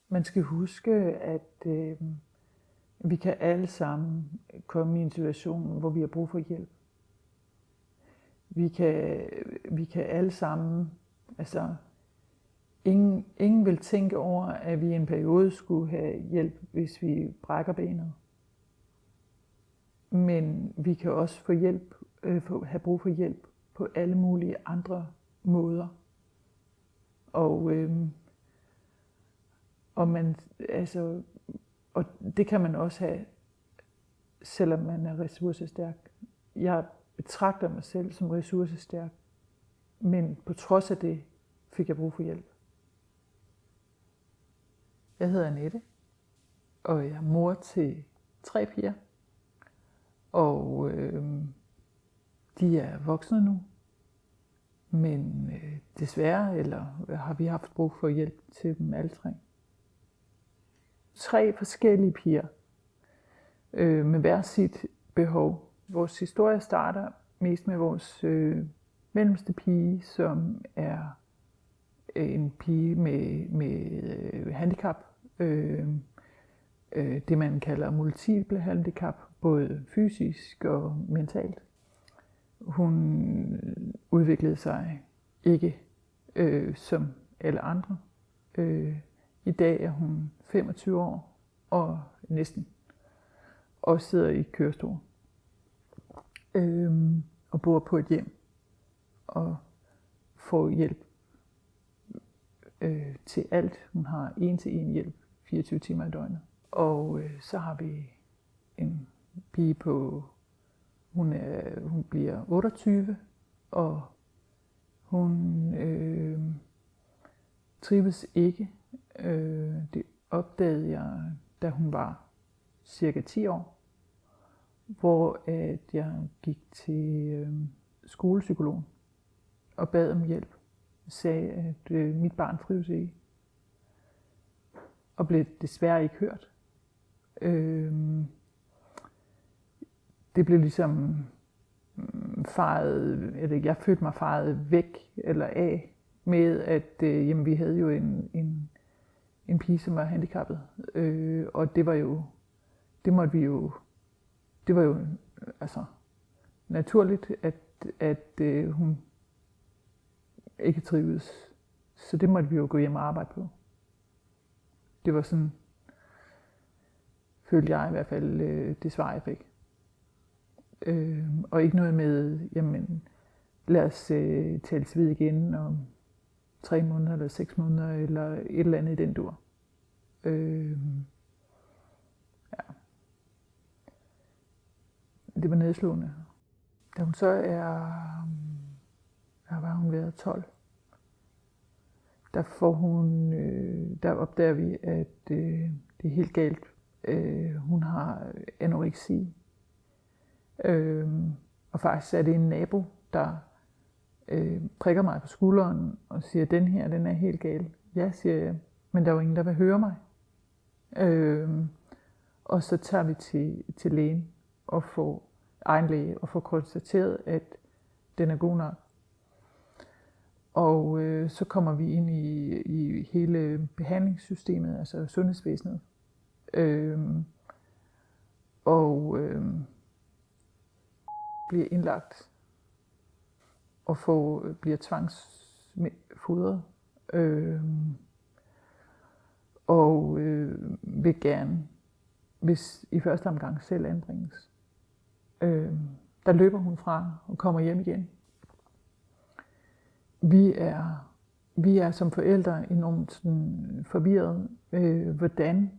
Man skal huske, at vi kan alle sammen komme i en situation, hvor vi har brug for hjælp. Vi kan alle sammen, altså ingen vil tænke over, at vi i en periode skulle have hjælp, hvis vi brækker benet. Men vi kan også få hjælp, have brug for hjælp på alle mulige andre måder. Og det kan man også have, selvom man er ressourcestærk. Jeg betragter mig selv som ressourcestærk, men på trods af det fik jeg brug for hjælp. Jeg hedder Annette, og jeg er mor til 3 piger. Og de er voksne nu, men desværre har vi haft brug for hjælp til dem alle 3. 3 forskellige piger med hver sit behov. Vores historie starter mest med vores mellemste pige, som er en pige med handicap. Det man kalder multiple handicap, både fysisk og mentalt. Hun udviklede sig ikke som alle andre. I dag er hun 25 år og næsten og sidder i kørestol og bor på et hjem og får hjælp til alt. Hun har 1-til-1 hjælp 24 timer i døgnet. Og så har vi en pige på, hun bliver 28, og hun trives ikke. Det opdagede jeg, da hun var cirka 10 år, hvor at jeg gik til skolepsykologen og bad om hjælp. Sagde, at mit barn trives ikke, og blev desværre ikke hørt. Det blev ligesom jeg følte mig faret væk eller af med, at vi havde jo en pige, som var handicappet, og det var jo altså naturligt, at hun ikke trivedes. Så det måtte vi jo gå hjem og arbejde på. Det var sådan, følte jeg i hvert fald, det svar, jeg fik. Og ikke noget med, lad os tales ved igen om 3 måneder eller 6 måneder, eller et eller andet i den dur. Ja. Det var nedslående. Da hun så har hun været 12, der opdager vi, at det er helt galt. Hun har anoreksi. Og faktisk er det en nabo, der prikker mig på skulderen og siger, den her, den er helt gal. Ja, siger jeg, men der er jo ingen, der vil høre mig. Og så tager vi til lægen og får egen læge og får konstateret, at den er god nok. Og så kommer vi ind i hele behandlingssystemet, altså sundhedsvæsenet. Bliver indlagt og bliver tvangsfodret. Vil gerne, hvis i første omgang selv anbringes. Der løber hun fra og kommer hjem igen. Vi er som forældre enormt sådan forvirret. Hvordan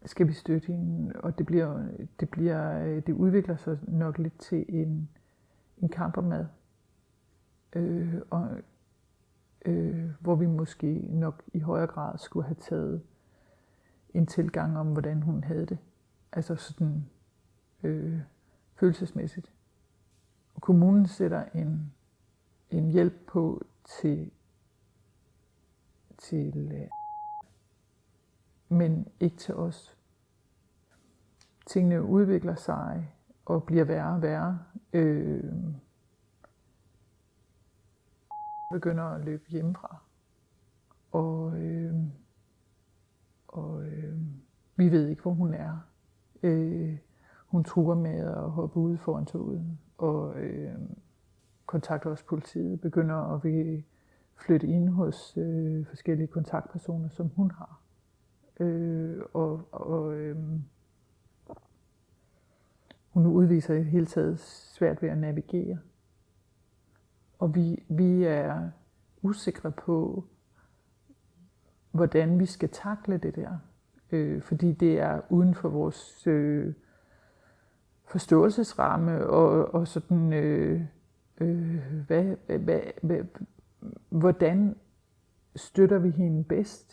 skal vi støtte hende? Og det udvikler sig nok lidt til en kamp om mad. Hvor vi måske nok i højere grad skulle have taget en tilgang om, hvordan hun havde det. Altså sådan følelsesmæssigt. Og kommunen sætter en hjælp på men ikke til os. Tingene udvikler sig og bliver værre og værre. Begynder at løbe hjemmefra. og vi ved ikke, hvor hun er. Hun truer med at hoppe ude foran toget, og kontakter også politiet, begynder at vil flytte ind hos forskellige kontaktpersoner, som hun har. Hun udviser i det hele taget svært ved at navigere. Og vi er usikre på, hvordan vi skal takle det der. Fordi det er uden for vores forståelsesramme, og sådan, hvordan støtter vi hende bedst,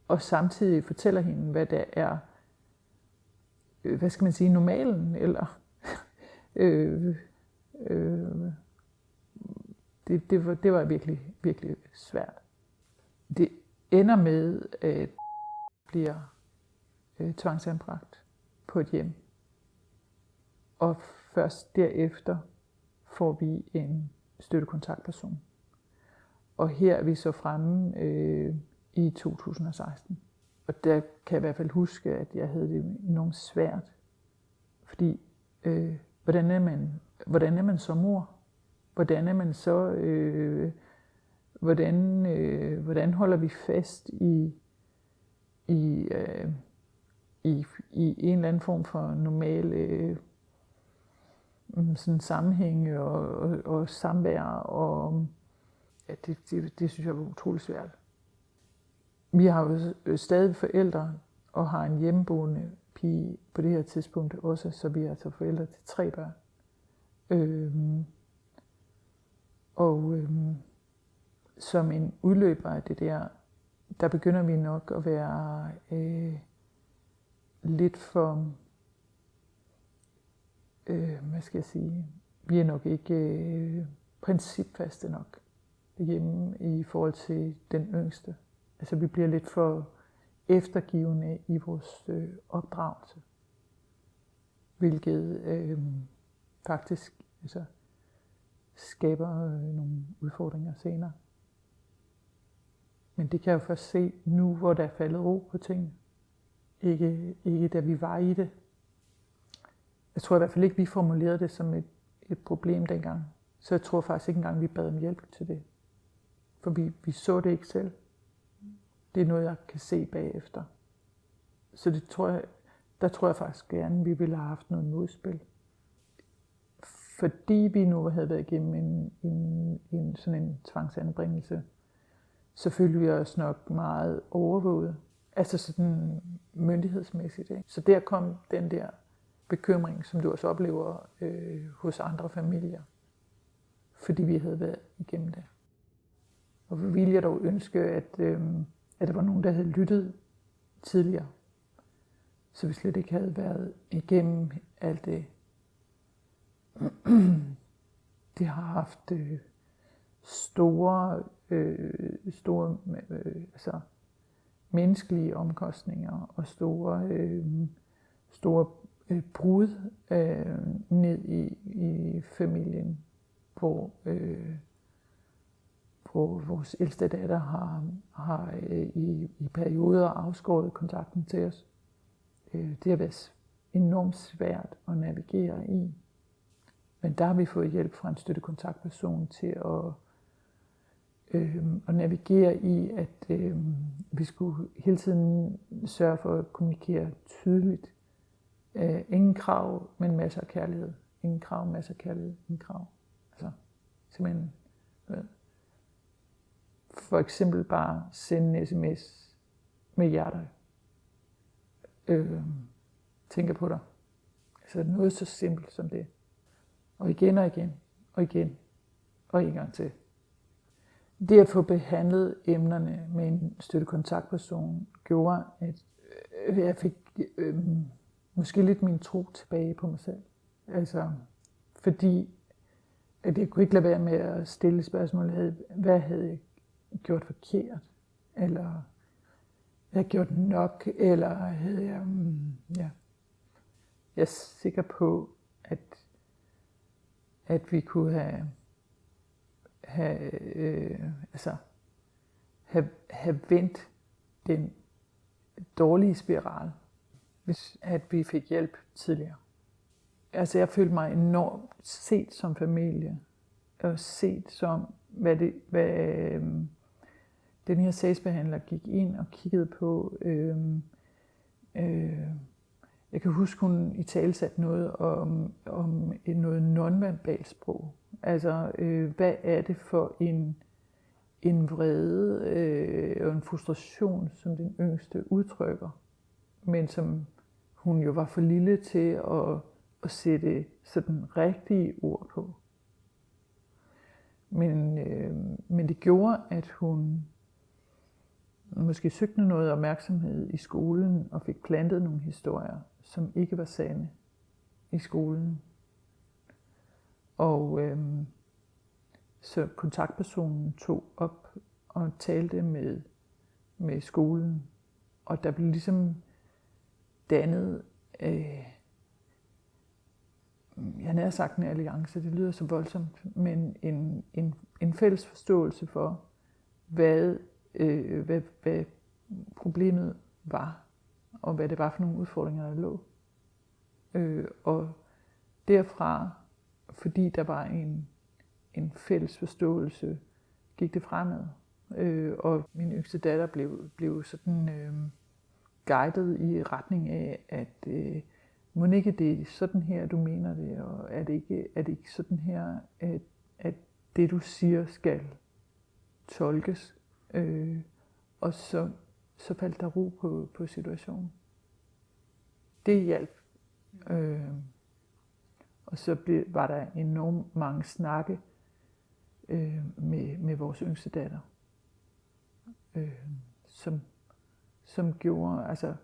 og samtidig fortæller hende, hvad der er, hvad skal man sige, normalen, eller det var virkelig, virkelig svært. Det ender med, at bliver tvangsanbragt på et hjem. Og først derefter får vi en støttekontaktperson. Og her er vi så fremme i 2016. Og der kan jeg i hvert fald huske, at jeg havde det enormt svært. Fordi, hvordan er man så mor? Hvordan er man så... hvordan holder vi fast i en eller anden form for normale sådan sammenhænge og samvær, og ja, det synes jeg var utroligt svært. Vi har jo stadig forældre og har en hjemmeboende pige på det her tidspunkt også, så vi er altså forældre til 3 børn. Som en udløber af det der begynder vi nok at være lidt for, hvad skal jeg sige, vi er nok ikke principfaste nok hjemme i forhold til den yngste. Altså vi bliver lidt for eftergivende i vores opdragelse, hvilket faktisk altså, skaber nogle udfordringer senere. Men det kan jeg jo først se nu, hvor der er faldet ro på tingene. Ikke da vi var i det. Jeg tror i hvert fald ikke, vi formulerede det som et problem dengang. Så jeg tror faktisk ikke engang, vi bad om hjælp til det. For vi så det ikke selv. Det er noget, jeg kan se bagefter. Så der tror jeg faktisk gerne, vi ville have haft noget modspil. Fordi vi nu havde været igennem sådan en tvangsanbringelse, så følte vi os nok meget overvåget. Altså sådan myndighedsmæssigt. Ikke? Så der kom den der bekymring, som du også oplever hos andre familier. Fordi vi havde været igennem det. Og vi ville jeg dog ønske, at der var nogen, der havde lyttet tidligere. Så vi slet ikke havde været igennem alt det. Det har haft store altså menneskelige omkostninger og store brud ned i familien, hvor vores ældste datter har i perioder afskåret kontakten til os. Det har været enormt svært at navigere i. Men der har vi fået hjælp fra en støttekontaktperson til at navigere i, at vi skulle hele tiden sørge for at kommunikere tydeligt. Ingen krav, men masser af kærlighed. Ingen krav, masser af kærlighed. Ingen krav. Altså, simpelthen. For eksempel bare sende en sms med hjerter. Tænker på dig. Altså noget så simpelt som det. Og igen og igen, og igen, og en gang til. Det at få behandlet emnerne med en støttekontaktperson gjorde, at jeg fik måske lidt min tro tilbage på mig selv. Altså, fordi at jeg kunne ikke lade være med at stille spørgsmål, hvad havde jeg gjort forkert? Eller havde jeg gjort nok? Eller havde jeg... ja. Jeg er sikker på, at vi kunne have vendt den dårlige spiral, hvis at vi fik hjælp tidligere. Altså jeg følte mig enormt set som familie, og set som, hvad den her sagsbehandler gik ind og kiggede på. Jeg kan huske, hun italesatte noget om noget nonverbalt sprog. Altså, hvad er det for en vrede og en frustration, som den yngste udtrykker, men som hun jo var for lille til at sætte sådan rigtige ord på. Men det gjorde, at hun måske søgte noget opmærksomhed i skolen og fik plantet nogle historier, som ikke var sande i skolen. Og så kontaktpersonen tog op og talte med skolen, og der blev ligesom dannet, jeg nær sagt en alliance, det lyder så voldsomt, men en fælles forståelse for, hvad problemet var, og hvad det var for nogle udfordringer, der lå. Og derfra, fordi der var en fælles forståelse, gik det fremad. Og min yngste datter blev sådan guidet i retning af, at må ikke det er sådan her, du mener det, og er det ikke sådan her, at det du siger skal tolkes. Og så faldt der ro på situationen. Det hjalp. Og så var der enormt mange snakke med vores yngste datter, som gjorde, altså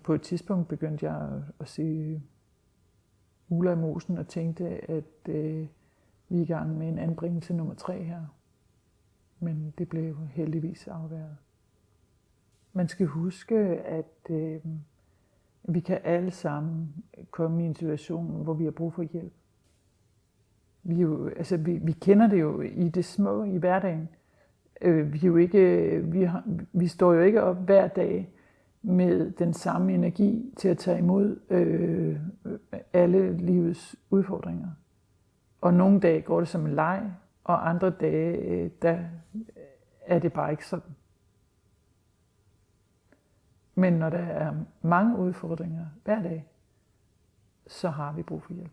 på et tidspunkt begyndte jeg at se uler i mosen og tænkte, at vi er i gang med en anbringelse nummer 3 her. Men det blev heldigvis afværget. Man skal huske, at vi kan alle sammen komme i en situation, hvor vi har brug for hjælp. Vi kender det jo i det små i hverdagen. Vi står jo ikke op hver dag med den samme energi til at tage imod alle livets udfordringer. Og nogle dage går det som en leg, og andre dage, der er det bare ikke sådan. Men når der er mange udfordringer hver dag, så har vi brug for hjælp.